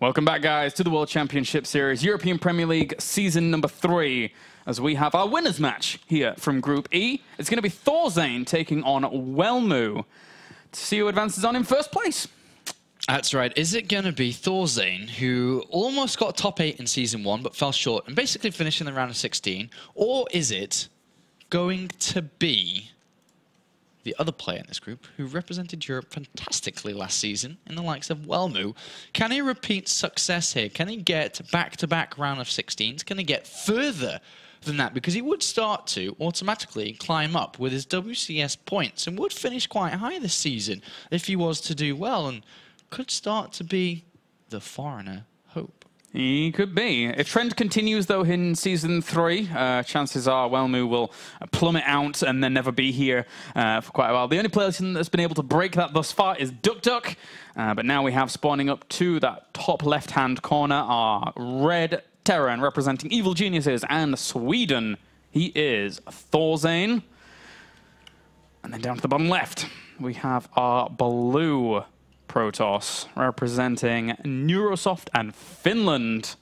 Welcome back, guys, to the World Championship Series, European Premier League Season number 3, as we have our winners match here from Group E. It's going to be ThorZaIN taking on Welmu to see who advances on in first place. That's right. Is it going to be ThorZaIN, who almost got top 8 in Season 1, but fell short and basically finished in the round of 16? Or is it going to be the other player in this group who represented Europe fantastically last season in the likes of Welmu? Can he repeat success here? Can he get back-to-back round of 16s? Can he get further than that? Because he would start to automatically climb up with his WCS points and would finish quite high this season if he was to do well, and could start to be the foreigner hope. He could be. If trend continues, though, in Season 3, chances are Welmu will plummet out and then never be here for quite a while. The only person that's been able to break that thus far is Duck, but now we have spawning up to that top left-hand corner our Red Terran representing Evil Geniuses and Sweden. He is ThorZaIN. And then down to the bottom left, we have our blue Protoss representing Neurosoft and Finland.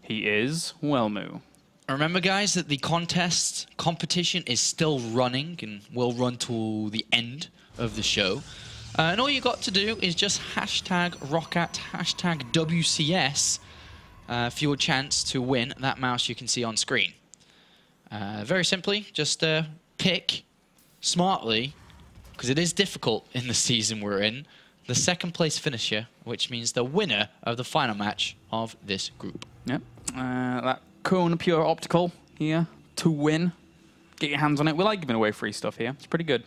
He is Welmu. Remember, guys, that the competition is still running and will run to the end of the show. And all you got to do is just hashtag Rockat, hashtag WCS for your chance to win that mouse you can see on screen. Very simply, just pick smartly, because it is difficult in the season we're in, the second place finisher, which means the winner of the final match of this group. Yep. That Cone Pure Optical here to win. Get your hands on it. We like giving away free stuff here. It's pretty good.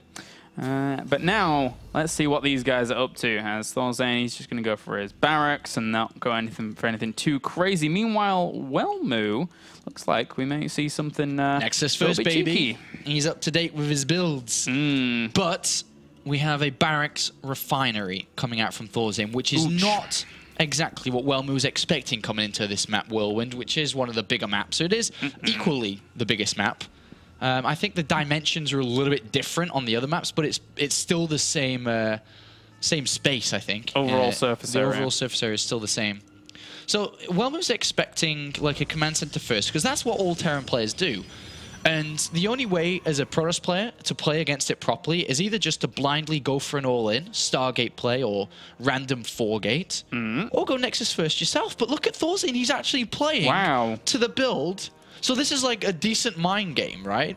But now, let's see what these guys are up to. As ThorZaIN, he's just going to go for his barracks and not go for anything too crazy. Meanwhile, Welmu, looks like we may see something Nexus first, baby. Cheeky. He's up to date with his builds. But we have a barracks refinery coming out from ThorZaIN, which is not exactly what Welmu was expecting coming into this map, Whirlwind, which is one of the bigger maps. So it is equally the biggest map. I think the dimensions are a little bit different on the other maps, but it's still the same same space, I think. Overall surface area. The overall surface area is still the same. So Welmu's expecting like a command center first, because that's what all Terran players do. And the only way as a Protoss player to play against it properly is either just to blindly go for an all-in, Stargate play or random 4-gate, or go Nexus first yourself. But look at ThorZaIN, he's actually playing to the build. So this is like a decent mind game, right?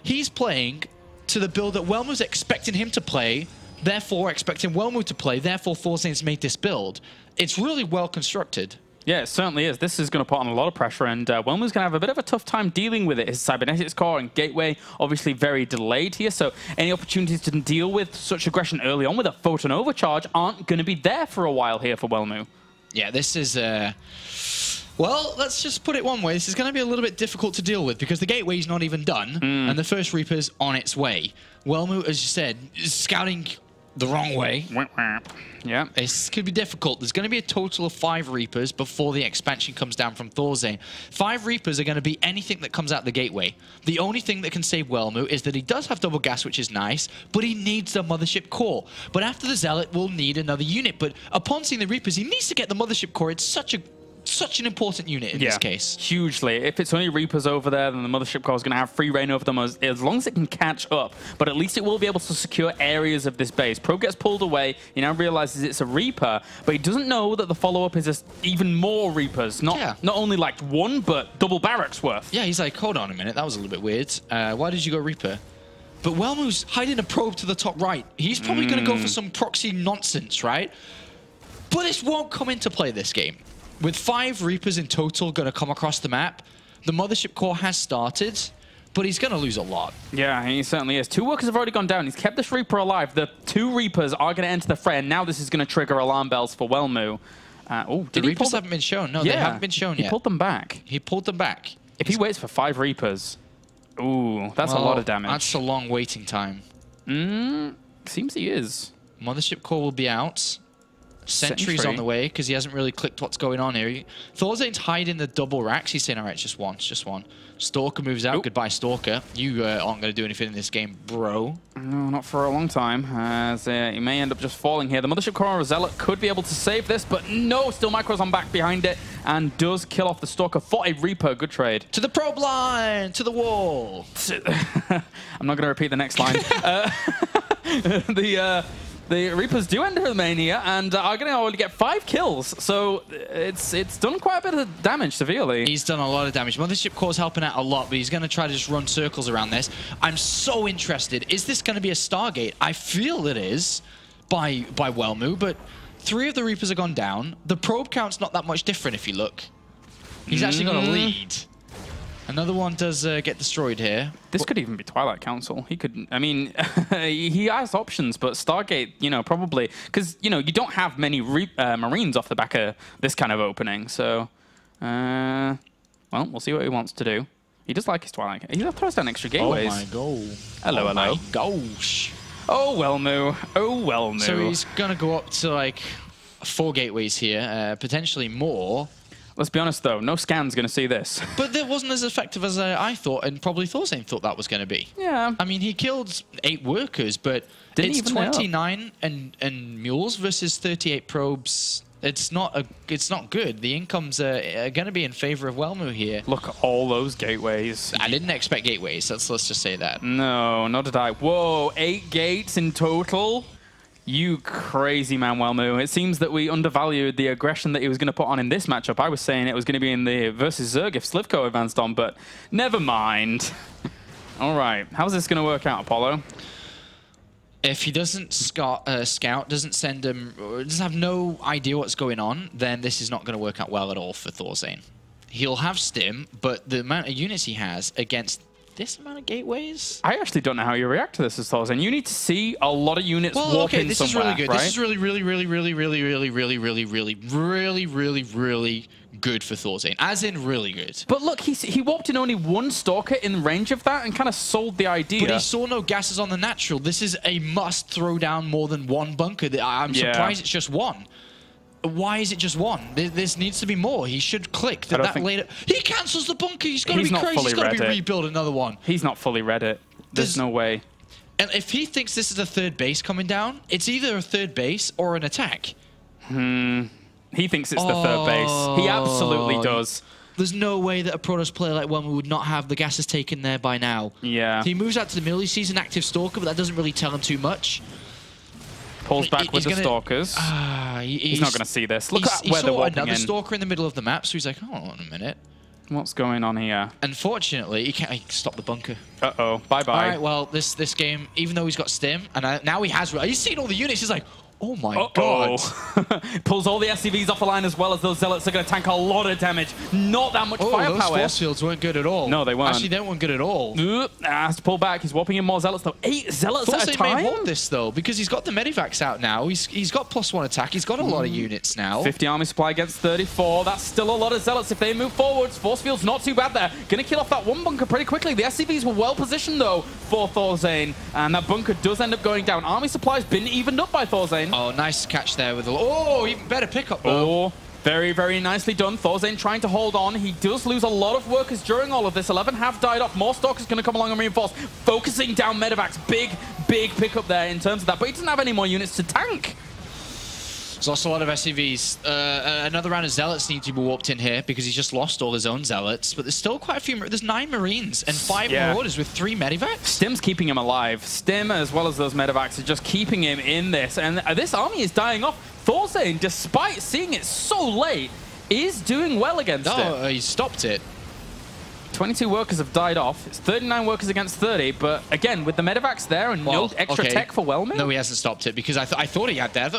He's playing to the build that Welmu's expecting him to play, therefore expecting Welmu to play, therefore ThorZaIN's made this build. It's really well constructed. Yeah, it certainly is. This is going to put on a lot of pressure, and Welmu's going to have a bit of a tough time dealing with it. His cybernetics core and gateway obviously very delayed here, so any opportunities to deal with such aggression early on with a photon overcharge aren't going to be there for a while here for Welmu. Yeah, this is... well, let's just put it one way. This is going to be a little bit difficult to deal with because the gateway's not even done, and the first Reaper's on its way. Welmu, as you said, is scouting the wrong way. Yeah. This could be difficult. There's going to be a total of 5 Reapers before the expansion comes down from ThorZaIN. 5 Reapers are going to be anything that comes out the gateway. The only thing that can save Welmu is that he does have double gas, which is nice, but he needs the mothership core. But after the Zealot, we'll need another unit. But upon seeing the Reapers, he needs to get the mothership core. It's such an important unit in this case. Hugely. If it's only Reapers over there, then the Mothership Core is going to have free reign over them as long as it can catch up. But at least it will be able to secure areas of this base. Probe gets pulled away. He now realizes it's a Reaper, but he doesn't know that the follow-up is even more Reapers. Not only like one, but double barracks worth. Yeah, he's like, hold on a minute. That was a little bit weird. Why did you go Reaper? But Welmu's hiding a probe to the top right. He's probably going to go for some proxy nonsense, right? But this won't come into play this game. With 5 Reapers in total going to come across the map, the Mothership Core has started, but he's going to lose a lot. Yeah, he certainly is. 2 workers have already gone down. He's kept this Reaper alive. The 2 Reapers are going to enter the fray, and now this is going to trigger alarm bells for Welmu. The Reapers haven't been shown. No, they haven't been shown yet. He pulled them back. He pulled them back. If he waits for 5 Reapers, ooh, that's a lot of damage. That's a long waiting time. Seems he is. Mothership Core will be out. Sentry's on the way because he hasn't really clicked what's going on here. ThorZaIN's hiding the double racks. He's saying, all right, it's just one, it's just one. Stalker moves out. Goodbye, Stalker. You aren't going to do anything in this game, bro. No, not for a long time, as he may end up just falling here. The Mothership Core Zealot could be able to save this, but no, still Micro's on back behind it and does kill off the Stalker for a Reaper. Good trade. To the probe line, to the wall. I'm not going to repeat the next line. The Reapers do enter the main here and are going to only get 5 kills, so it's done quite a bit of damage severely. He's done a lot of damage. Mothership Core's helping out a lot, but he's going to try to just run circles around this. I'm so interested. Is this going to be a Stargate? I feel it is by Welmu, but 3 of the Reapers have gone down. The probe count's not that much different if you look. He's actually got a lead. Another one does get destroyed here. This could even be Twilight Council. He could, I mean, he has options, but Stargate, you know, probably, because, you know, you don't have many Marines off the back of this kind of opening. So, well, we'll see what he wants to do. He does like his Twilight. He throws down extra gateways. Oh my god. Hello, hello. My gosh. Oh, Welmu. Oh, Welmu. So he's going to go up to, like, 4 gateways here, potentially more. Let's be honest, though. No scan's going to see this. But that wasn't as effective as I thought, and probably ThorZaIN thought that was going to be. Yeah. I mean, he killed 8 workers, but it's 29 and mules versus 38 probes. It's not good. The incomes are going to be in favor of Welmu here. Look at all those gateways. I didn't expect gateways. Let's just say that. No, not did I. Whoa, 8 gates in total. You crazy man, Welmu. It seems that we undervalued the aggression that he was going to put on in this matchup. I was saying it was going to be in the versus Zerg if Slivko advanced on, but never mind. All right, how's this going to work out, Apollo? If he doesn't scout, doesn't send him, doesn't have no idea what's going on, then this is not going to work out well at all for ThorZaIN. He'll have Stim, but the amount of units he has against this amount of gateways? I actually don't know how you react to this as ThorZaIN. You need to see a lot of units warp in somewhere, this is really good. Right? This is really good for ThorZaIN. As in really good. But look, he warped in only 1 Stalker in range of that and kind of sold the idea. But he saw no gases on the natural. This is a must throw down more than 1 bunker. I'm surprised it's just 1. Why is it just 1? This needs to be more. He should click that later. He cancels the bunker. He's got to be crazy. He's got to be rebuild another one. He's not fully read it. There's no way. And if he thinks this is a 3rd base coming down, it's either a 3rd base or an attack. He thinks it's the 3rd base. He absolutely does. There's no way that a Protoss player like Welmu would not have the gases taken there by now. Yeah. He moves out to the middle. He sees an active Stalker, but that doesn't really tell him too much. Pulls back with the Stalkers. He's not going to see this. Look at where they're walking in. He saw another Stalker in the middle of the map, so he's like, hold on a minute. What's going on here? Unfortunately, he can't stop the bunker. Uh-oh. Bye-bye. All right, well, this game, even though he's got Stim, and now he has... He's seen all the units. He's like, oh my god. Pulls all the SCVs off the line as well, as those Zealots are going to tank a lot of damage. Not that much firepower. Those force fields weren't good at all. No, they weren't. Actually, they weren't good at all. Has to pull back. He's warping in more Zealots, though. 8 Zealots at a time? may hold this, though, because he's got the Medivacs out now. He's got +1 attack. He's got a lot of units now. 50 army supply against 34. That's still a lot of Zealots if they move forwards. Force field's not too bad there. Going to kill off that 1 bunker pretty quickly. The SCVs were well positioned, though, for ThorZaIN, and that bunker does end up going down. Army supply's been evened up by ThorZaIN. Oh, nice catch there with even better pickup, though. Oh, very, very nicely done. ThorZaIN trying to hold on. He does lose a lot of workers during all of this. 11 have died off. More Stalkers going to come along and reinforce. Focusing down Medivacs. Big pickup there in terms of that. But he doesn't have any more units to tank. There's also a lot of SCVs. Another round of Zealots need to be warped in here because he's just lost all his own Zealots. But there's still quite a few. There's 9 Marines and 5 Marauders with 3 Medivacs. Stim's keeping him alive. Stim, as well as those Medivacs, are just keeping him in this. And this army is dying off. ThorZaIN, despite seeing it so late, is doing well against it. Oh, he stopped it. 22 workers have died off. It's 39 workers against 30, but again, with the Medivacs there and no extra tech for Welmu? No, he hasn't stopped it because I thought he had there.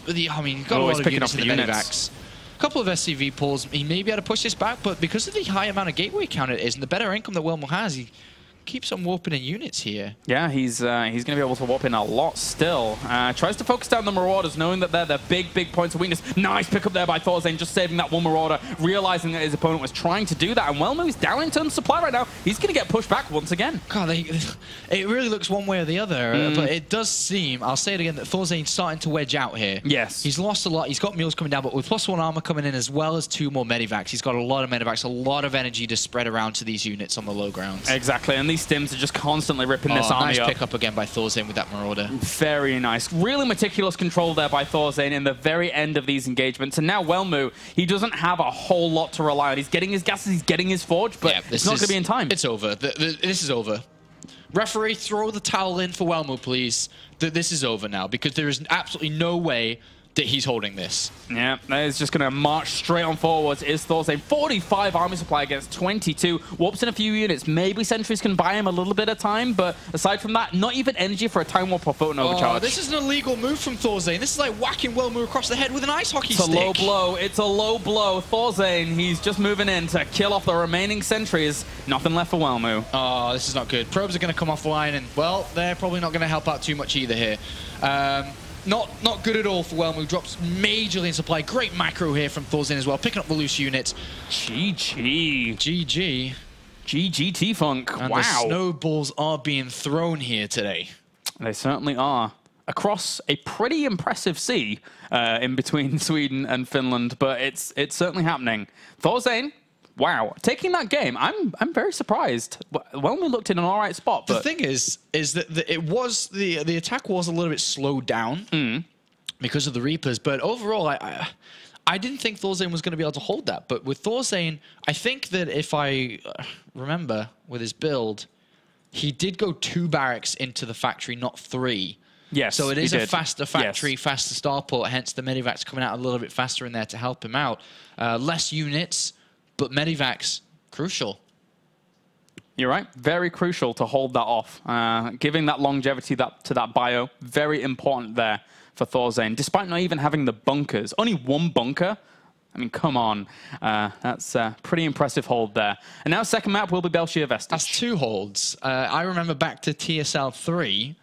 I mean, got a lot of units in the Medivacs. A couple of SCV pulls. He may be able to push this back, but because of the high amount of gateway count it is and the better income that Welmu has, he keeps on warping in units here. Yeah, he's going to be able to warp in a lot still. Tries to focus down the Marauders, knowing that they're the big points of weakness. Nice pick up there by ThorZaIN, just saving that one Marauder, realizing that his opponent was trying to do that. And Welmu is down in terms of supply right now. He's going to get pushed back once again. God, it really looks one way or the other, but it does seem, I'll say it again, that ThorZaIN's starting to wedge out here. Yes. He's lost a lot. He's got mules coming down, but with +1 armor coming in as well as 2 more medivacs, he's got a lot of medivacs, a lot of energy to spread around to these units on the low grounds. Exactly, and these stims are just constantly ripping this army nice up. pick up again by ThorZaIN with that Marauder. Very nice. Really meticulous control there by ThorZaIN in the very end of these engagements. And now Welmu, he doesn't have a whole lot to rely on. He's getting his gases, he's getting his forge, but it's not going to be in time. It's over. This is over. Referee, throw the towel in for Welmu, please. This is over now, because there is absolutely no way that he's holding this. Yeah, that is just going to march straight on forwards. Is ThorZaIN 45 army supply against 22. Warps in a few units. Maybe sentries can buy him a little bit of time, but aside from that, not even energy for a time warp or photon overcharge. This is an illegal move from ThorZaIN. This is like whacking Welmu across the head with an ice hockey stick. It's a low blow. It's a low blow. ThorZaIN, he's just moving in to kill off the remaining sentries. Nothing left for Welmu. Oh, this is not good. Probes are going to come offline, and, well, they're probably not going to help out too much either here. Not good at all for Welmu. Drops majorly in supply. Great macro here from ThorZaIN as well, picking up the loose units. GG. GG. GG T-Funk. And wow. the snowballs are being thrown here today. They certainly are. Across a pretty impressive sea in between Sweden and Finland, but it's certainly happening. ThorZaIN, wow, taking that game, I'm very surprised. Welmu looked in an all right spot. But the thing is that it was the attack was a little bit slowed down because of the Reapers, but overall, I didn't think ThorZaIN was going to be able to hold that. But with ThorZaIN, I think that if I remember with his build, he did go 2 barracks into the factory, not 3. Yes, so it is a did. faster factory, yes. Faster starport, hence the medivac's coming out a little bit faster in there to help him out. Less units, but medivac's crucial. You're right. Very crucial to hold that off. Giving that longevity to that bio, very important there for ThorZaIN. Despite not even having the bunkers. Only 1 bunker. I mean, come on. That's a pretty impressive hold there. And now second map will be Belshir Vestige. That's 2 holds. I remember back to TSL 3.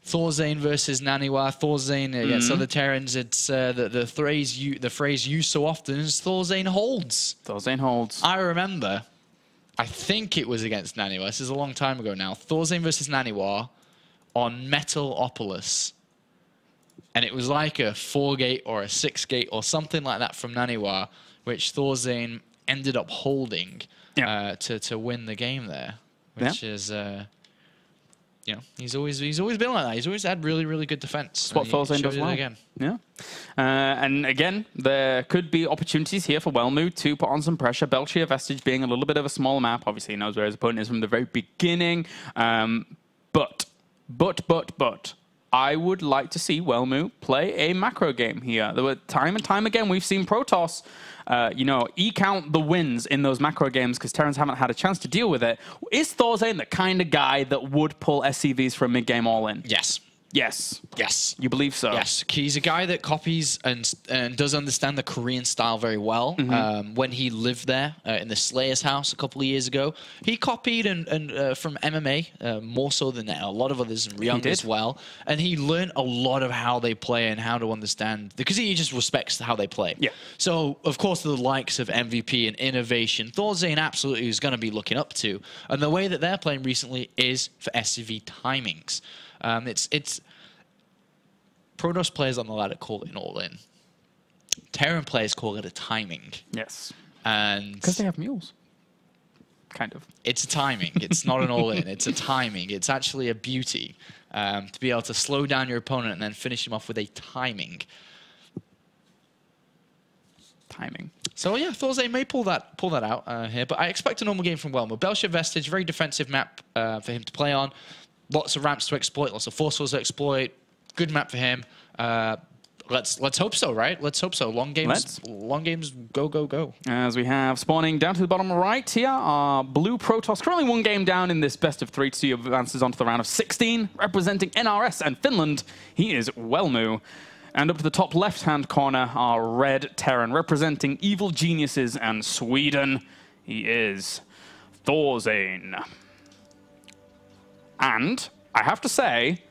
ThorZaIN versus Naniwa. ThorZaIN against other Terrans. It's the phrase used so often is ThorZaIN holds. ThorZaIN holds. I remember, I think it was against Naniwa. This is a long time ago now. ThorZaIN versus Naniwa on Metalopolis. And it was like a 4-gate or a 6-gate or something like that from Naniwa, which ThorZaIN ended up holding to win the game there, which is... you know, he's always been like that. He's always had really good defense. That's what ThorZaIN does well. Again. Yeah. And again, there could be opportunities here for Welmu to put on some pressure. Belshir Vestige being a little bit of a smaller map. Obviously, he knows where his opponent is from the very beginning. But, I would like to see Welmu play a macro game here. There were time and time again, we've seen Protoss eke out the wins in those macro games because Terrans haven't had a chance to deal with it. Is ThorZaIN the kind of guy that would pull SCVs for a mid-game all-in? Yes. Yes. Yes. You believe so? Yes. He's a guy that copies and does understand the Korean style very well. When he lived there in the Slayer's house a couple of years ago, he copied from MMA more so than a lot of others in Ryung as well. And he learned a lot of how they play and how to understand, because he just respects how they play. Yeah. So, of course, the likes of MVP and Innovation, ThorZaIN absolutely is going to be looking up to. And the way that they're playing recently is for SCV timings. It's Protoss players on the ladder call it an all-in. Terran players call it a timing. Yes. And because they have mules. Kind of. It's a timing. It's not an all-in. It's a timing. It's actually a beauty to be able to slow down your opponent and then finish him off with a timing. So yeah, ThorZaIN may pull that out here, but I expect a normal game from Welmu. Belshir Vestige, very defensive map for him to play on. Lots of ramps to exploit, lots of force to exploit. Good map for him. Let's hope so, right? Let's hope so. Long games, go. As we have spawning down to the bottom right here are Blue Protoss, currently 1 game down in this best of 3 to see who advances onto the round of 16, representing NRS and Finland. He is Welmu. And up to the top left-hand corner are Red Terran, representing Evil Geniuses and Sweden. He is ThorZaIN. And I have to say,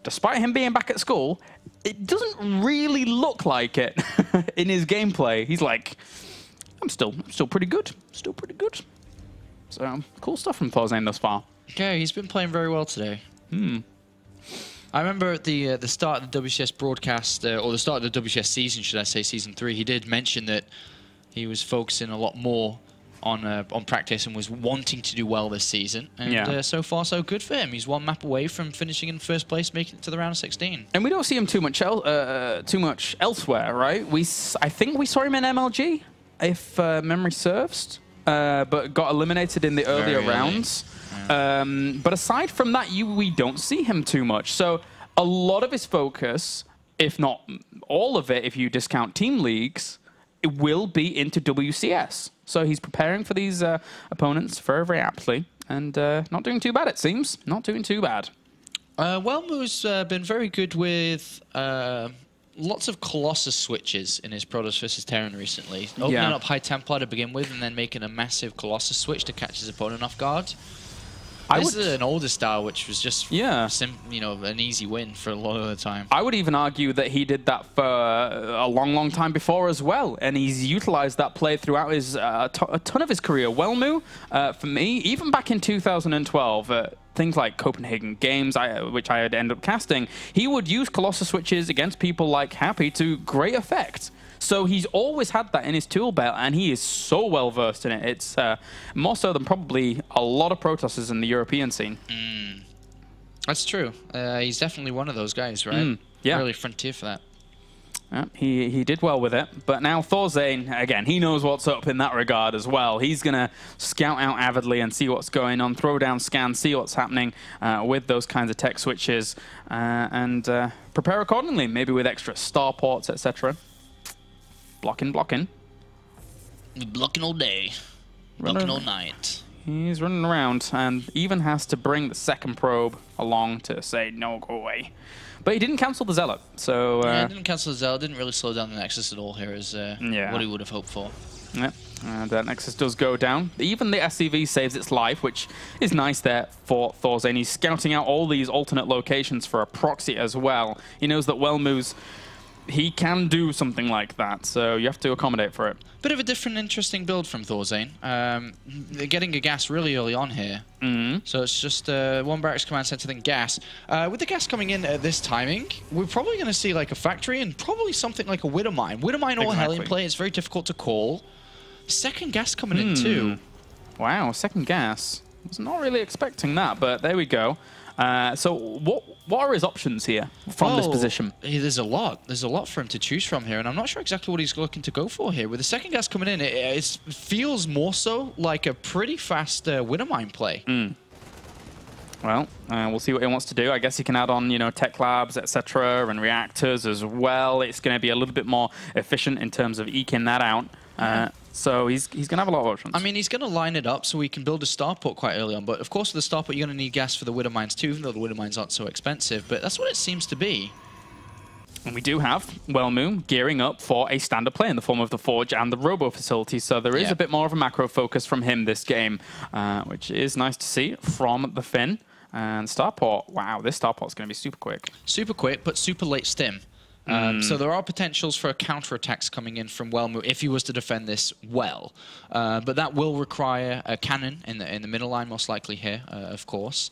despite him being back at school, it doesn't really look like it in his gameplay. He's like, I'm still pretty good. Still pretty good. So, cool stuff from ThorZaIN thus far. Yeah, he's been playing very well today. I remember at the start of the WCS broadcast, or the start of the WCS season, should I say, Season 3, he did mention that he was focusing a lot more on practice and was wanting to do well this season. And so far, so good for him. He's one map away from finishing in first place, making it to the round of 16. And we don't see him too much elsewhere, right? I think we saw him in MLG, if memory serves, but got eliminated in the earlier rounds. But aside from that, we don't see him too much. So a lot of his focus, if not all of it, if you discount team leagues, it will be into WCS. So he's preparing for these opponents very, very aptly. And not doing too bad, it seems. Not doing too bad. Welmu's been very good with lots of Colossus switches in his Protoss versus Terran recently. Opening up High Templar to begin with and then making a massive Colossus switch to catch his opponent off guard. This is an older style, which was just an easy win for a lot of the time. I would even argue that he did that for a long, long time before as well, and he's utilized that play throughout his a ton of his career. Welmu, for me, even back in 2012, things like Copenhagen Games, which I had ended up casting, he would use Colossus switches against people like Happy to great effect. So he's always had that in his tool belt, and he is so well versed in it. It's more so than probably a lot of Protossers in the European scene. That's true. He's definitely one of those guys, right? Yeah. Really frontier for that. Yeah, he did well with it. But now ThorZaIN, again, he knows what's up in that regard as well. He's going to scout out avidly and see what's going on, throw down scans, see what's happening with those kinds of tech switches, and prepare accordingly, maybe with extra starports, etc. Blocking. Blocking all day. Blocking all night. He's running around and even has to bring the second probe along to say, no, go away. But he didn't cancel the Zealot, so... yeah, he didn't cancel the Zealot. Didn't really slow down the Nexus at all here, is what he would have hoped for. Yeah, and that Nexus does go down. Even the SCV saves its life, which is nice there for ThorZaIN. He's scouting out all these alternate locations for a proxy as well. He knows that Welmu's... he can do something like that, so you have to accommodate for it. Bit of a different, interesting build from ThorZaIN. They're getting a gas really early on here. So it's just one barracks command center, then gas. With the gas coming in at this timing, we're probably going to see like a factory and probably something like a Widow Mine. Widow Mine or Hellion play, it's very difficult to call. Second gas coming in too. Wow, second gas. Was not really expecting that, but there we go. So what are his options here from this position? There's a lot. There's a lot for him to choose from here, and I'm not sure exactly what he's looking to go for here. With the second gas coming in, it feels more so like a pretty fast Widow Mine play. Well, we'll see what he wants to do. I guess he can add on, tech labs, etc., and reactors as well. It's going to be a little bit more efficient in terms of eking that out. So he's going to have a lot of options. I mean, he's going to line it up so he can build a starport quite early on. But of course, with the starport, you're going to need gas for the Widow Mines too, even though the Widow Mines aren't so expensive. But that's what it seems to be. And we do have Welmu gearing up for a standard play in the form of the Forge and the Robo facility. So there is a bit more of a macro focus from him this game, which is nice to see from the Finn. And starport, wow, this starport's going to be super quick. Super quick, but super late stim. So there are potentials for counterattacks coming in from Welmu if he was to defend this well. But that will require a cannon in the middle line, most likely here, of course.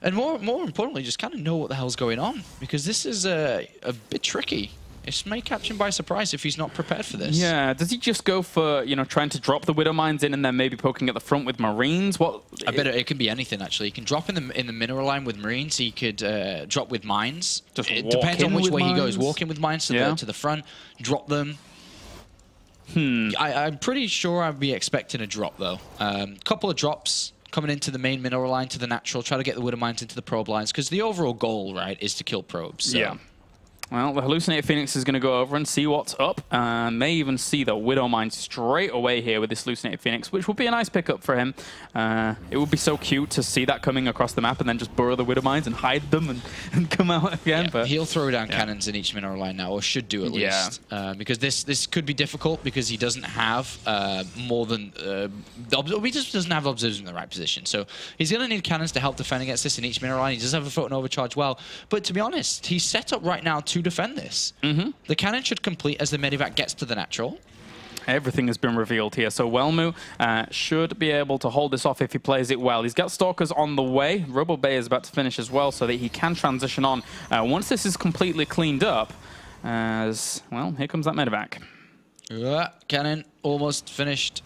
And more importantly, just kind of know what the hell's going on, because this is a bit tricky. It may catch him by surprise if he's not prepared for this. Yeah, does he just go for, trying to drop the Widow Mines in and then maybe poking at the front with Marines? I bet it could be anything, actually. He can drop in the mineral line with Marines. He could drop with mines. It depends on which way he goes. Walk in with mines to the front, drop them. I'm pretty sure I'd be expecting a drop, though. Couple of drops coming into the main mineral line to the natural, try to get the Widow Mines into the probe lines, because the overall goal, right, is to kill probes. So. Yeah. Well, the Hallucinated Phoenix is going to go over and see what's up. May even see the Widow Mine straight away here with this Hallucinated Phoenix, which would be a nice pickup for him. It would be so cute to see that coming across the map and then just burrow the Widow Mines and hide them and come out again. Yeah, but he'll throw down cannons in each mineral line now, or should do at least. Because this could be difficult because he doesn't have more than... he just doesn't have observers in the right position. So he's going to need cannons to help defend against this in each mineral line. He does have a photon overcharge well. But to be honest, he's set up right now to defend this. The cannon should complete as the Medivac gets to the natural. Everything has been revealed here. So Welmu should be able to hold this off if he plays it well. He's got Stalkers on the way. Robo Bay is about to finish as well so that he can transition on. Once this is completely cleaned up, as well, here comes that Medivac. Cannon almost finished.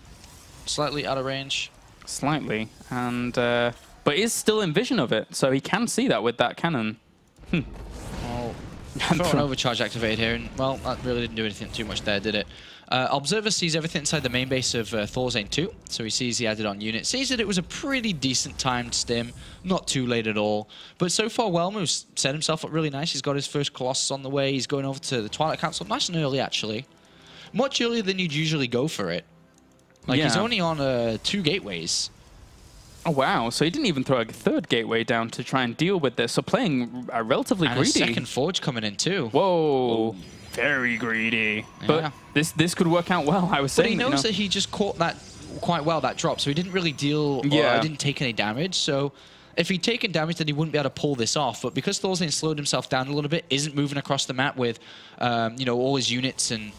Slightly out of range. Slightly. And but is still in vision of it, so he can see that with that cannon. Well, an overcharge activated here, and well, that really didn't do anything too much there, did it? Observer sees everything inside the main base of ThorZaIN 2, so he sees he added on unit, sees that it was a pretty decent timed stim, not too late at all. But so far, Welmu's set himself up really nice. He's got his first Colossus on the way. He's going over to the Twilight Council, nice and early actually, much earlier than you'd usually go for it. Like he's only on 2 gateways. Oh, wow. So he didn't even throw a 3rd gateway down to try and deal with this. So playing relatively greedy. And a 2nd Forge coming in too. Whoa. Very greedy. Yeah. But this could work out well, I was saying. But he knows that he just caught that quite well, that drop. So he didn't really deal, or didn't take any damage. So if he'd taken damage, then he wouldn't be able to pull this off. But because ThorZaIN slowed himself down a little bit, isn't moving across the map with, all his units and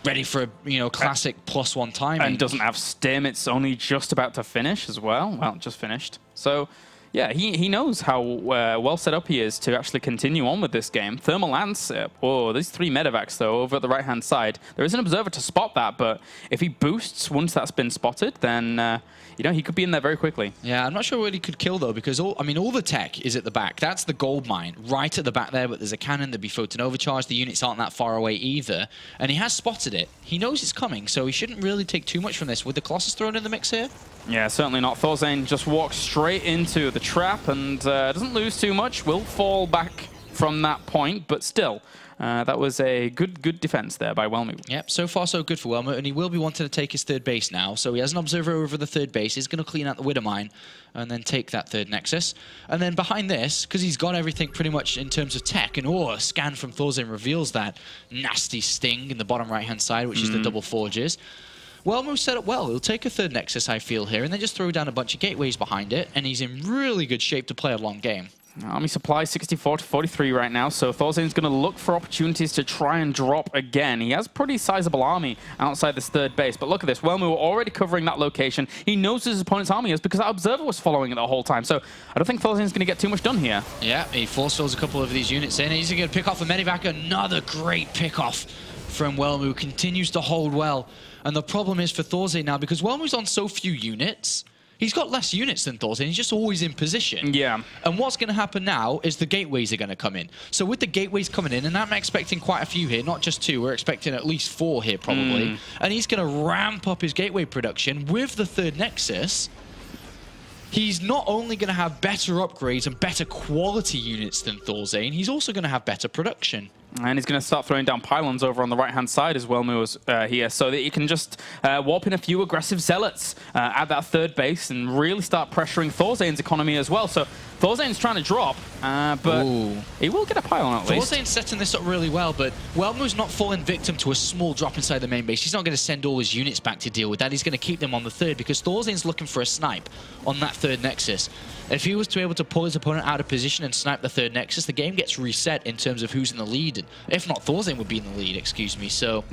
ready for a, classic +1 timing. And doesn't have stim. It's only just about to finish as well. Well, just finished. So, yeah, he knows how well set up he is to actually continue on with this game. Thermal Lance, these 3 Medivacs, though, over at the right-hand side. There is an observer to spot that, but if he boosts once that's been spotted, then... he could be in there very quickly. Yeah, I'm not sure what he could kill, though, because all the tech is at the back. That's the gold mine, right at the back there, but there's a cannon, there'd be photon overcharge. The units aren't that far away either, and he has spotted it. He knows it's coming, so he shouldn't really take too much from this. With the Colossus thrown in the mix here? Yeah, certainly not. ThorZaIN just walks straight into the trap and doesn't lose too much. Will fall back from that point, but still... that was a good defense there by Welmu. Yep, so far so good for Welmu, and he will be wanting to take his 3rd base now. So he has an observer over the 3rd base. He's going to clean out the Widow Mine and then take that 3rd Nexus. And then behind this, because he's got everything pretty much in terms of tech, and a scan from ThorZaIN reveals that nasty sting in the bottom right-hand side, which is the double forges. Welmu set up well. He'll take a 3rd Nexus, I feel, here, and then just throw down a bunch of gateways behind it, and he's in really good shape to play a long game. Army supply 64 to 43 right now, so ThorZaIN's going to look for opportunities to try and drop again. He has a pretty sizable army outside this 3rd base, but look at this. Welmu already covering that location. He knows his opponent's army is because that observer was following it the whole time, so I don't think ThorZaIN's going to get too much done here. Yeah, he force fills a couple of these units in. He's going to pick off a Medivac. Another great pick-off from Welmu. Continues to hold well. And the problem is for ThorZaIN now, because Welmu's on so few units... He's got less units than ThorZaIN. He's just always in position. Yeah. And what's going to happen now is the gateways are going to come in. So with the gateways coming in, and I'm expecting quite a few here, not just 2. We're expecting at least 4 here probably. And he's going to ramp up his gateway production with the 3rd Nexus. He's not only going to have better upgrades and better quality units than ThorZaIN, he's also going to have better production. And he's going to start throwing down pylons over on the right-hand side as Welmu is here, so that he can just warp in a few aggressive zealots at that 3rd base and really start pressuring ThorZaIN's economy as well. So ThorZaIN's trying to drop, but he will get a pylon at least. ThorZaIN's setting this up really well, but Welmu's not falling victim to a small drop inside the main base. He's not going to send all his units back to deal with that. He's going to keep them on the 3rd because ThorZaIN's looking for a snipe on that 3rd Nexus. If he was to be able to pull his opponent out of position and snipe the 3rd Nexus, the game gets reset in terms of who's in the lead. If not, ThorZaIN would be in the lead, excuse me. So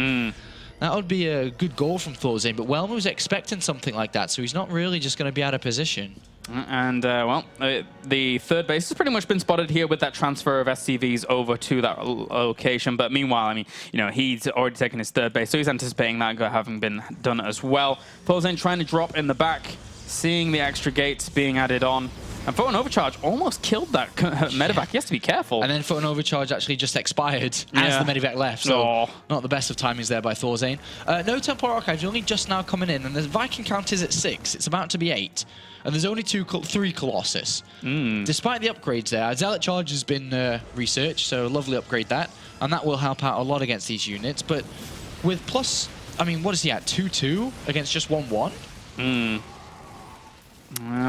that would be a good goal from ThorZaIN. But Welmu's expecting something like that, so he's not really just going to be out of position. And, the 3rd base has pretty much been spotted here with that transfer of SCVs over to that location. But meanwhile, I mean, he's already taken his 3rd base, so he's anticipating that having been done as well. ThorZaIN trying to drop in the back, seeing the extra gates being added on. And Photon Overcharge almost killed that Medivac. He has to be careful. And then Photon Overcharge actually just expired as the Medivac left. So not the best of timings there by ThorZaIN. No Temporal Archives, only just now coming in. And the Viking count is at 6. It's about to be 8. And there's only 3 Colossus. Despite the upgrades there, Zealot Charge has been researched, so lovely upgrade that. and that will help out a lot against these units. But with plus, I mean, what is he at? 2-2 against just 1-1?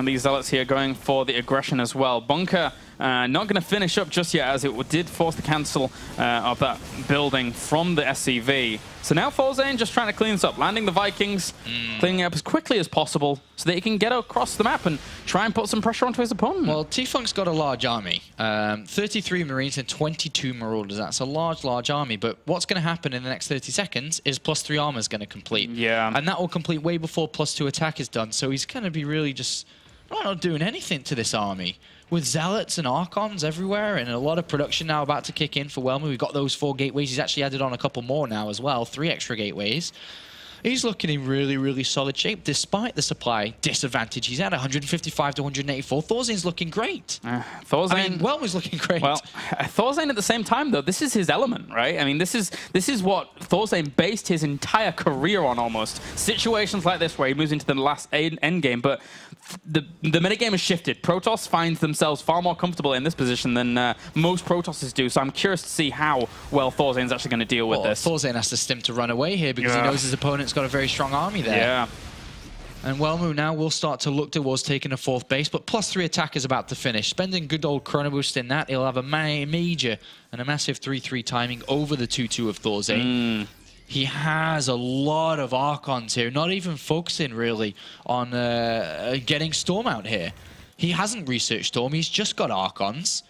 These Zealots here going for the aggression as well. Bunker not going to finish up just yet, as it did force the cancel of that building from the SCV. So now ThorZaIN just trying to clean this up, landing the Vikings, cleaning it up as quickly as possible so that he can get across the map and try and put some pressure onto his opponent. Well, T-Funk's got a large army. 33 Marines and 22 Marauders. That's a large, large army. But what's going to happen in the next 30 seconds is +3 armor is going to complete. Yeah. And that will complete way before +2 attack is done. So he's going to be really just not doing anything to this army. With Zealots and Archons everywhere and a lot of production now about to kick in for Welmu. We've got those 4 gateways. He's actually added on a couple more now as well. 3 extra gateways. He's looking in really, really solid shape despite the supply disadvantage. He's at 155 to 184. ThorZaIN's looking great. ThorZaIN, I mean, Welmu's looking great. Well, ThorZaIN at the same time, though, this is his element, right? I mean, this is what ThorZaIN based his entire career on, almost. Situations like this where he moves into the last end game, but the metagame has shifted. Protoss finds themselves far more comfortable in this position than most Protosses do, so I'm curious to see how well ThorZaIN's actually going to deal with this. ThorZaIN has to stim to run away here because he knows his opponent's got a very strong army there. Yeah. And Welmu now will start to look towards taking a 4th base, but +3 attack is about to finish. Spending good old Chrono Boost in that, he'll have a major and a massive 3-3 timing over the 2-2 of ThorZaIN. He has a lot of Archons here, not even focusing really on getting Storm out here. He hasn't researched Storm, he's just got Archons.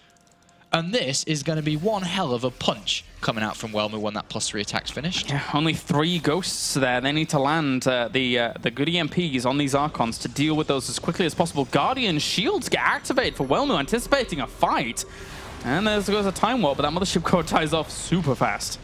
And this is going to be one hell of a punch coming out from Welmu when that +3 attack's finished. Yeah, only 3 ghosts there. They need to land the good EMPs on these Archons to deal with those as quickly as possible. Guardian shields get activated for Welmu, anticipating a fight. And there goes a time warp, but that Mothership Core ties off super fast.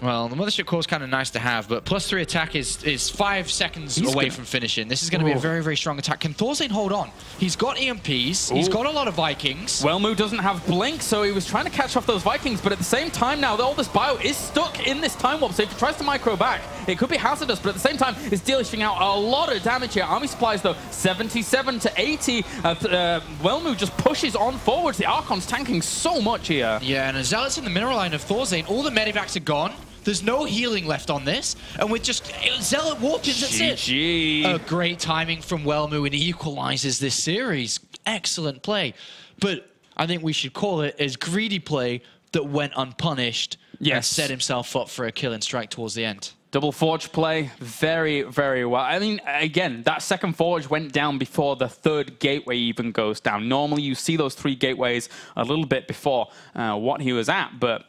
Well, the Mothership Core is kind of nice to have, but +3 attack is 5 seconds away from finishing. This is going to be a very, very strong attack. Can ThorZaIN hold on? He's got EMPs. He's got a lot of Vikings. Welmu doesn't have Blink, so he was trying to catch off those Vikings, but at the same time now, all this bio is stuck in this time warp, so if he tries to micro back, it could be hazardous, but at the same time, it's dishing out a lot of damage here. Army supplies, though, 77 to 80. Welmu just pushes on forwards. The Archon's tanking so much here. Yeah, and as Zealots in the mineral line of ThorZaIN, all the medivacs are gone. There's no healing left on this, and with just Zealot walk-ins, that's it. A great timing from Welmu, and he equalizes this series. Excellent play. But I think we should call it as greedy play that went unpunished and set himself up for a kill and strike towards the end. Double Forge play, very, very well. I mean, again, that second Forge went down before the 3rd gateway even goes down. Normally, you see those 3 gateways a little bit before what he was at, but,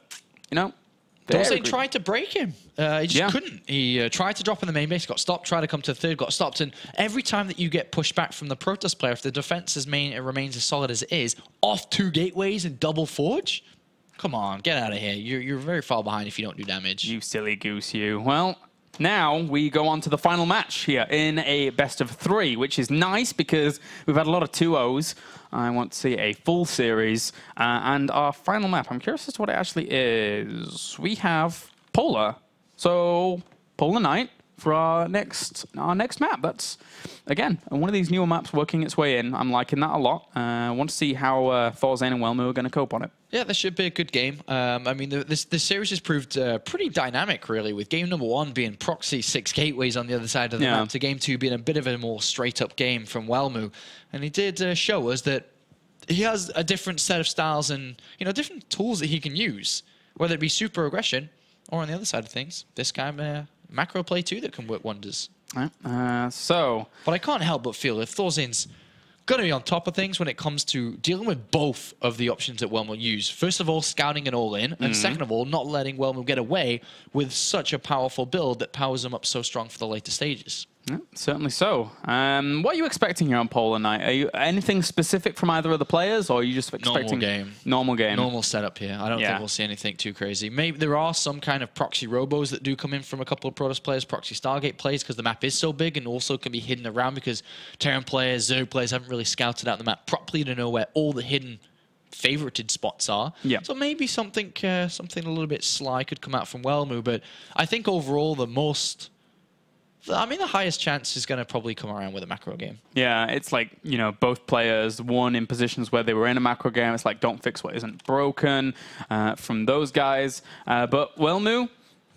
you know, ThorZaIN tried to break him. He just couldn't. He tried to drop in the main base, got stopped, tried to come to the 3rd, got stopped. And every time that you get pushed back from the Protoss player, if the defense remains as solid as it is, off 2 gateways and double Forge? Come on, get out of here. You're very far behind if you don't do damage. You silly goose, you. Well, now we go on to the final match here in a best of 3, which is nice because we've had a lot of 2-0s. I want to see a full series. And our final map, I'm curious as to what it actually is. We have Polar. So, Polar Knight for our next map. That's, again, one of these newer maps working its way in. I'm liking that a lot. I want to see how ThorZaIN and Welmu are going to cope on it. Yeah, this should be a good game. I mean, this series has proved pretty dynamic, really, with game number 1 being proxy 6 gateways on the other side of the map, to game 2 being a bit of a more straight-up game from Welmu. And he did show us that he has a different set of styles and, different tools that he can use, whether it be super aggression or on the other side of things, this guy, macro play too, that can work wonders. But I can't help but feel if ThorZaIN's going to be on top of things when it comes to dealing with both of the options that Welmu use. First of all, scouting and all-in, and second of all, not letting Welmu get away with such a powerful build that powers him up so strong for the later stages. Yeah, certainly so. What are you expecting here on Polar Night? Are you anything specific from either of the players, or are you just expecting normal game? Normal setup here. I don't think we'll see anything too crazy. Maybe there are some kind of proxy robos that do come in from a couple of Protoss players, proxy Stargate plays, because the map is so big and also can be hidden around because Terran players, Zerg players haven't really scouted out the map properly to know where all the hidden favorited spots are. So maybe something a little bit sly could come out from Welmu, but I think overall the most I mean, the highest chance is going to probably come around with a macro game. Yeah, it's like, you know, both players won in positions where they were in a macro game. It's like, don't fix what isn't broken from those guys. But Welmu,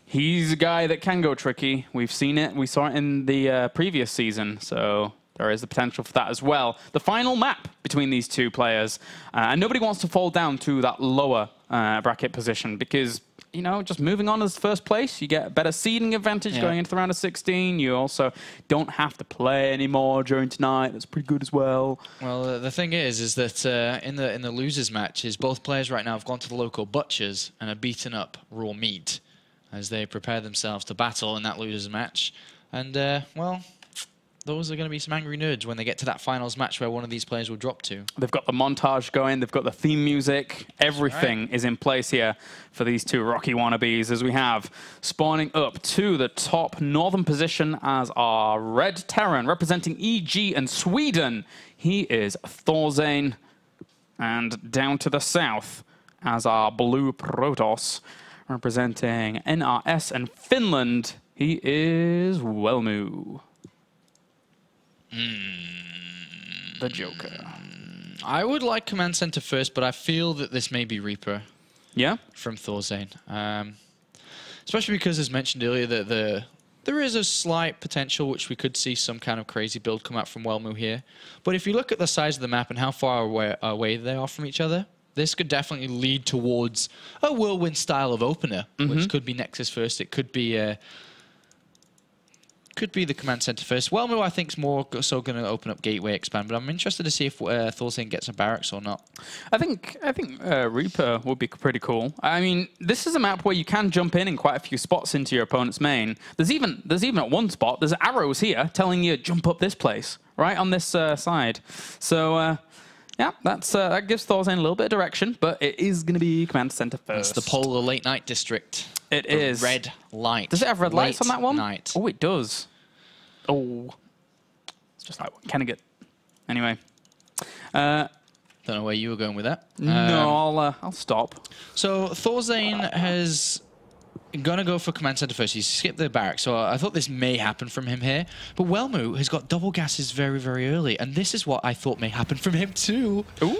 he's a guy that can go tricky. We've seen it. We saw it in the previous season. So there is the potential for that as well. The final map between these two players. And nobody wants to fall down to that lower bracket position because, you know, just moving on as first place, you get a better seeding advantage going into the round of 16. You also don't have to play anymore during tonight. That's pretty good as well. Well, the thing is that in the losers matches, both players right now have gone to the local butchers and are beaten up raw meat as they prepare themselves to battle in that losers match. And well, those are going to be some angry nerds when they get to that finals match where one of these players will drop to. They've got the montage going. They've got the theme music. Everything is in place here for these two Rocky wannabes as we have spawning up to the top northern position as our Red Terran representing EG and Sweden. He is ThorZaIN. And down to the south as our Blue Protoss representing NRS and Finland. He is Welmu. The Joker. I would like Command Center first, but I feel that this may be Reaper. Yeah? From ThorZaIN. Especially because, as mentioned earlier, that there is a slight potential which we could see some kind of crazy build come out from Welmu here. But if you look at the size of the map and how far away they are from each other, this could definitely lead towards a whirlwind style of opener, which could be Nexus first. It could be the Command Center first. Welmu, I think, is more so going to open up Gateway expand, but I'm interested to see if ThorZaIN gets a barracks or not. I think Reaper would be pretty cool. I mean, this is a map where you can jump in quite a few spots into your opponent's main. There's even at one spot, there's arrows here telling you jump up this place, right on this side. So, yeah, that gives ThorZaIN a little bit of direction, but it is going to be Command Center first. It's the Polar Late Night District. It is. Red light. Does it have red lights on that one? Night. Oh, it does. Oh. It's just like, can I get... Anyway. Don't know where you were going with that. No, I'll stop. So ThorZaIN has gonna go for Command Center first. He's skipped the barracks, so I thought this may happen from him here. But Welmu has got double gases very, very early, and this is what I thought may happen from him too. Ooh.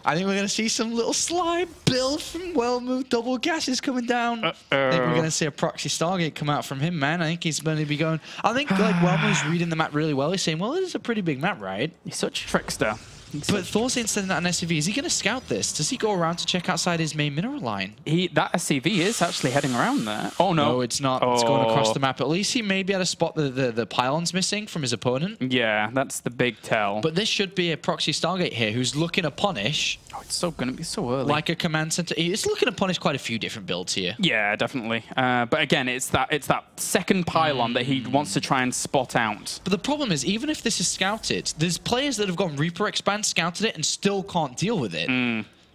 I think we're going to see some little slime build from Welmu. Double gases coming down. I think we're going to see a proxy Stargate come out from him, man. I think he's going to be going... I think like Welmu's reading the map really well. He's saying, well, this is a pretty big map, right? He's such a trickster. But ThorZaIN's sending out an SCV. Is he going to scout this? Does he go around to check outside his main mineral line? That SCV is actually heading around there. Oh, no. No, it's not. It's going across the map. At least he may be able to spot the pylons missing from his opponent. Yeah, that's the big tell. But this should be a proxy Stargate here who's looking to punish. Oh, it's going to be so early. Like a Command Center. It's looking to punish quite a few different builds here. Yeah, definitely. But again, it's that second pylon that he wants to try and spot out. But the problem is, even if this is scouted, there's players that have gone Reaper Expand, scouted it, and still can't deal with it.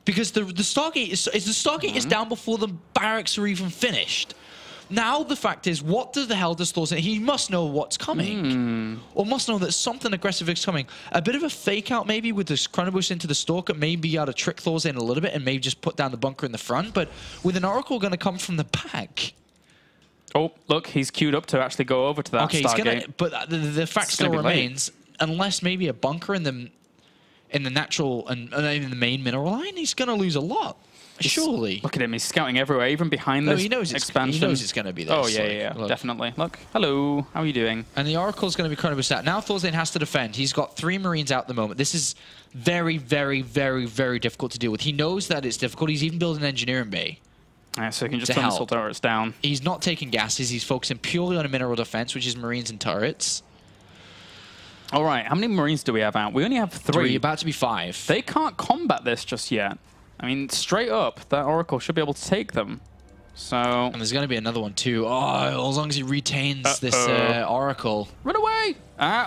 Because the Stargate is down before the barracks are even finished. Now the fact is, what the hell does ThorZaIN... He must know what's coming. Or must know that something aggressive is coming. A bit of a fake out maybe with this Chronoboost into the Stalker may be able to trick ThorZaIN a little bit and maybe just put down the bunker in the front. But with an Oracle going to come from the back... Oh, look, he's queued up to actually go over to that Stargate. But the fact still remains, unless maybe a bunker in the natural and in the main mineral line, he's going to lose a lot. Surely. Look at him. He's scouting everywhere, even behind this expansion. He knows it's going to be this. Oh, yeah, definitely. Look. Hello. How are you doing? And the Oracle's going to be Chronoboost out. Now ThorZaIN has to defend. He's got 3 Marines out at the moment. This is very, very, very, very difficult to deal with. He knows that it's difficult. He's even building an engineering bay. Yeah, so he can just turn missile turrets down. He's not taking gases. He's focusing purely on a mineral defense, which is Marines and turrets. All right. How many Marines do we have out? We only have 3. About to be 5. They can't combat this just yet. I mean, straight up, that Oracle should be able to take them. So... And there's going to be another one, too. Oh, as long as he retains this Oracle. Run away!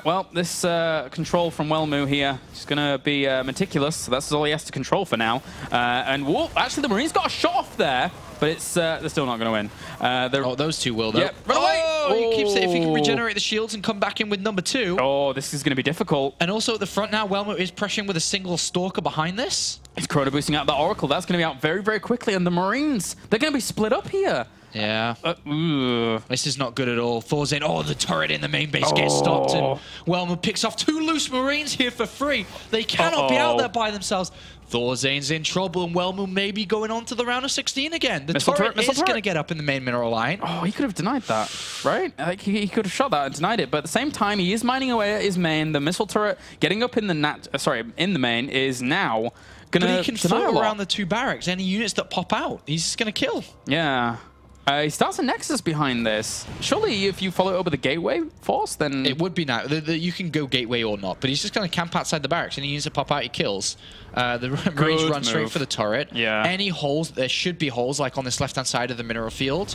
Well, this control from Welmu here is going to be meticulous. So that's all he has to control for now. And, whoa, actually, the Marine's got a shot off there. But they're still not going to win. Those two will, though. Yep. Run away! He keeps it. If he can regenerate the shields and come back in with number 2. Oh, this is going to be difficult. And also at the front now, Welmu is pressuring with a single Stalker behind this. He's Chrono boosting out the Oracle. That's going to be out very, very quickly. And the Marines, they're going to be split up here. Yeah. Ooh. This is not good at all. ThorZaIN, oh, the turret in the main base gets stopped, and Welmu picks off 2 loose Marines here for free. They cannot be out there by themselves. ThorZaIN's in trouble, and Welmu may be going on to the round of 16 again. The turret is going to get up in the main mineral line. Oh, he could have denied that, right? Like, he could have shot that and denied it, but at the same time, he is mining away at his main. The missile turret getting up in the in the main is now going to But he can float around the 2 barracks. Any units that pop out, he's just going to kill. Yeah. He starts a Nexus behind this. Surely, if you follow it up with a gateway force, then... It would be now. You can go gateway or not, but he's just going to camp outside the barracks. Any units that pop out, he kills. The Marines run straight for the turret. Yeah. Any holes, there should be holes, like on this left-hand side of the mineral field.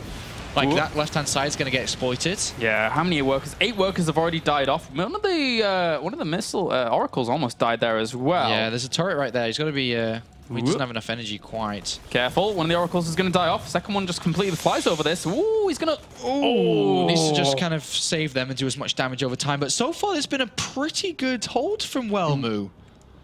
Like, that left-hand side is going to get exploited. Yeah, how many workers? 8 workers have already died off. One of the missile oracles almost died there as well. Yeah, there's a turret right there. He's got to be... he doesn't have enough energy quite. Careful, one of the oracles is going to die off. Second one just completely flies over this. Ooh, he's going to... Oh, needs to just kind of save them and do as much damage over time. But so far, there's been a pretty good hold from Welmu.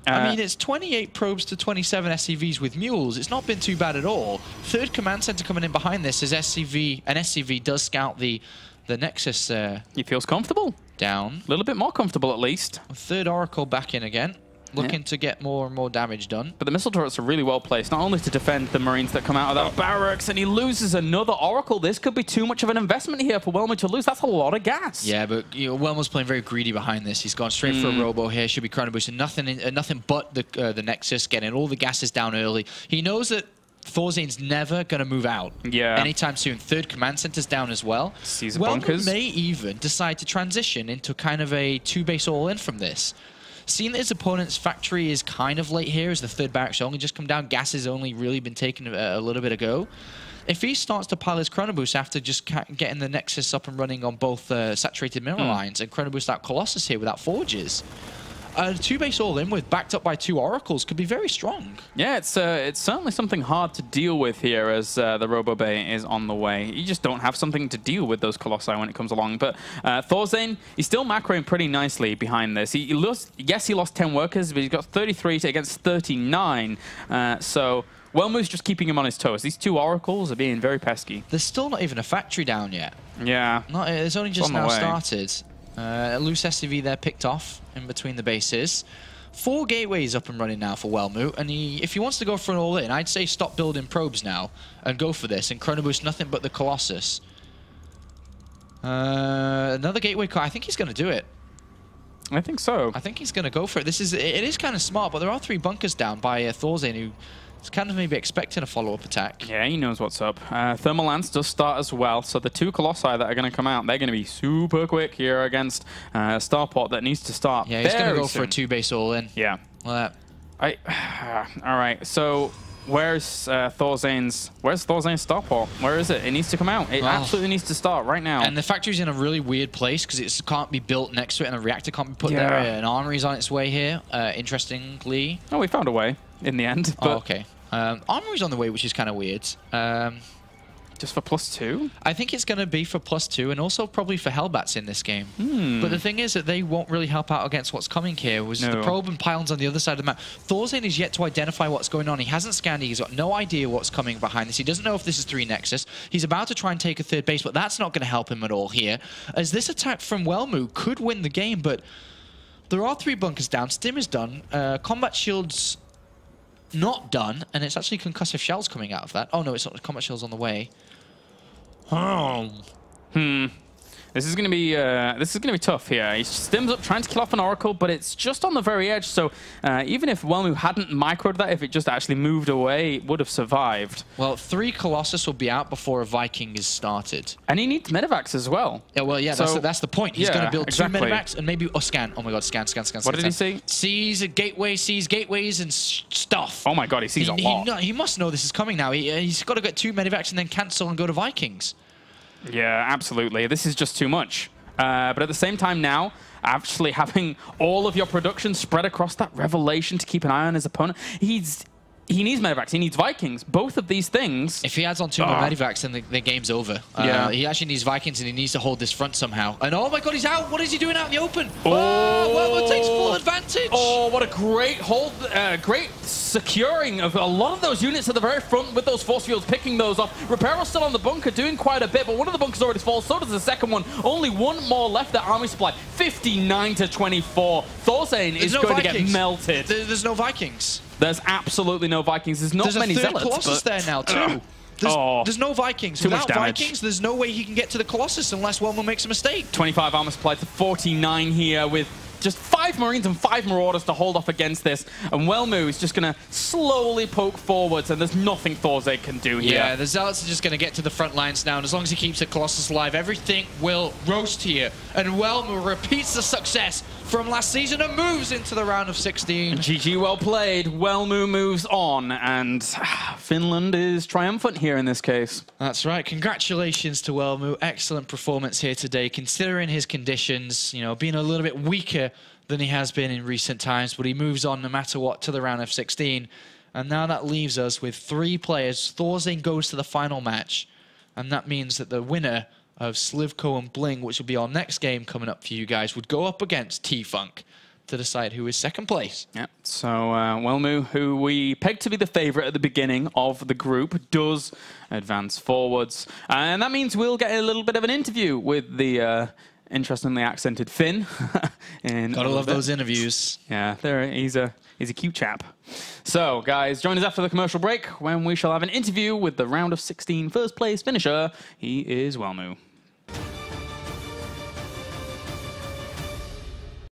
I mean, it's 28 probes to 27 SCVs with mules. It's not been too bad at all. Third command center coming in behind this as an SCV does scout the Nexus. He feels comfortable. Down. A little bit more comfortable, at least. Third Oracle back in again. Looking to get more and more damage done. But the missile turrets are really well placed, not only to defend the Marines that come out of that barracks, and he loses another Oracle. This could be too much of an investment here for Welmu to lose. That's a lot of gas. Yeah, but Welmu's playing very greedy behind this. He's gone straight for a Robo here. Should be Chrono Boost and nothing but the Nexus, getting all the gases down early. He knows that ThorZaIN's never going to move out anytime soon. Third command center's down as well. Sees bunkers. Welmu may even decide to transition into kind of a 2-base all-in from this. Seeing that his opponent's factory is kind of late here, as the third barracks only just come down, gas has only really been taken a little bit ago. If he starts to pile his Chrono Boost after just getting the Nexus up and running on both saturated mineral lines and Chrono Boost out Colossus here without forges, a 2-base all-in with backed up by 2 oracles could be very strong. Yeah, it's certainly something hard to deal with here as the Robo Bay is on the way. You just don't have something to deal with those Colossi when it comes along. But ThorZaIN, he's still macroing pretty nicely behind this. He lost 10 workers, but he's got 33 against 39. So Welmu's just keeping him on his toes. These 2 oracles are being very pesky. There's still not even a factory down yet. Yeah. It's only just now started. A loose SCV there picked off in between the bases. 4 gateways up and running now for Welmu, and if he wants to go for an all-in, I'd say stop building probes now and go for this, and Chrono Boost nothing but the Colossus. Another gateway car. I think he's going to do it. I think so. I think he's going to go for it. It is kind of smart, but there are 3 bunkers down by ThorZaIN, who is kind of maybe expecting a follow-up attack. Yeah, he knows what's up. Thermal Lance does start as well, so the 2 Colossi that are going to come out, they're going to be super quick here against Starport that needs to start. Yeah, he's going to go for a 2-base all-in. Yeah. Well, all right, so where's ThorZaIN's Starport? Where is it? It needs to come out. It absolutely needs to start right now. And the factory's in a really weird place because it can't be built next to it, and the reactor can't be put there. An armory's on its way here, interestingly. Oh, we found a way in the end. But okay. Armory's on the way, which is kind of weird. Just for +2? I think it's going to be for +2 and also probably for Hellbats in this game. But the thing is that they won't really help out against what's coming here. The probe and pylons on the other side of the map. ThorZaIN is yet to identify what's going on. He hasn't scanned it. He's got no idea what's coming behind this. He doesn't know if this is 3 Nexus. He's about to try and take a 3rd base, but that's not going to help him at all here. As this attack from Welmu could win the game, but there are 3 bunkers down. Stim is done. Combat shields not done, and it's actually concussive shells coming out of that. Oh no, it's not. Combat shells on the way. This is gonna be tough here. He stims up trying to kill off an Oracle, but it's just on the very edge. So even if Welmu hadn't microed that, if it just actually moved away, it would have survived. Well, 3 Colossus will be out before a Viking is started. And he needs medevacs as well. Yeah, well, yeah, so, that's the point. He's going to build 2 medevacs and maybe scan. Oh my god, scan. What did he see? Sees a gateway, sees gateways and stuff. Oh my god, he sees a lot. He must know this is coming now. He's got to get 2 medevacs and then cancel and go to Vikings. Yeah, absolutely. This is just too much. But at the same time now, actually having all of your production spread across that Revelation to keep an eye on his opponent, he's he needs Medivacs, he needs Vikings. Both of these things... If he adds on 2 more Medivacs, then the game's over. Yeah. He actually needs Vikings, and he needs to hold this front somehow. And oh my god, he's out! What is he doing out in the open? Oh, Welmu takes full advantage! Oh, what a great hold, great securing of a lot of those units at the very front with those force fields, picking those off. Reparo's still on the bunker, doing quite a bit, but one of the bunkers already falls, so does the second one. Only one more left at Army Supply. 59-24. ThorZaIN is going to get melted. There's no Vikings. There's absolutely no Vikings. There's not many Zealots. Zealots. Colossus there now, too. There's no Vikings. Too much Without damage. Vikings, there's no way he can get to the Colossus unless Welmu makes a mistake. 25 armor supply to 49 here with just 5 Marines and 5 Marauders to hold off against this. And Welmu is just going to slowly poke forwards, and there's nothing ThorZaIN can do here. Yeah, the Zealots are just going to get to the front lines now, and as long as he keeps the Colossus alive, everything will roast here. And Welmu repeats the success from last season and moves into the round of 16. GG, well played. Welmu moves on, and Finland is triumphant here in this case. That's right. Congratulations to Welmu. Excellent performance here today, considering his conditions, you know, being a little bit weaker than he has been in recent times, but he moves on no matter what to the round of 16. And now that leaves us with 3 players. ThorZaIN goes to the final match, and that means that the winner of Slivko and Bling, which will be our next game coming up for you guys, would go up against T-Funk to decide who is second place. Yep. So Welmu, who we pegged to be the favourite at the beginning of the group, does advance forwards. And that means we'll get a little bit of an interview with the interestingly accented Finn. Gotta love those interviews. Yeah, he's a cute chap. So, guys, join us after the commercial break when we shall have an interview with the round of 16 first place finisher. He is Welmu.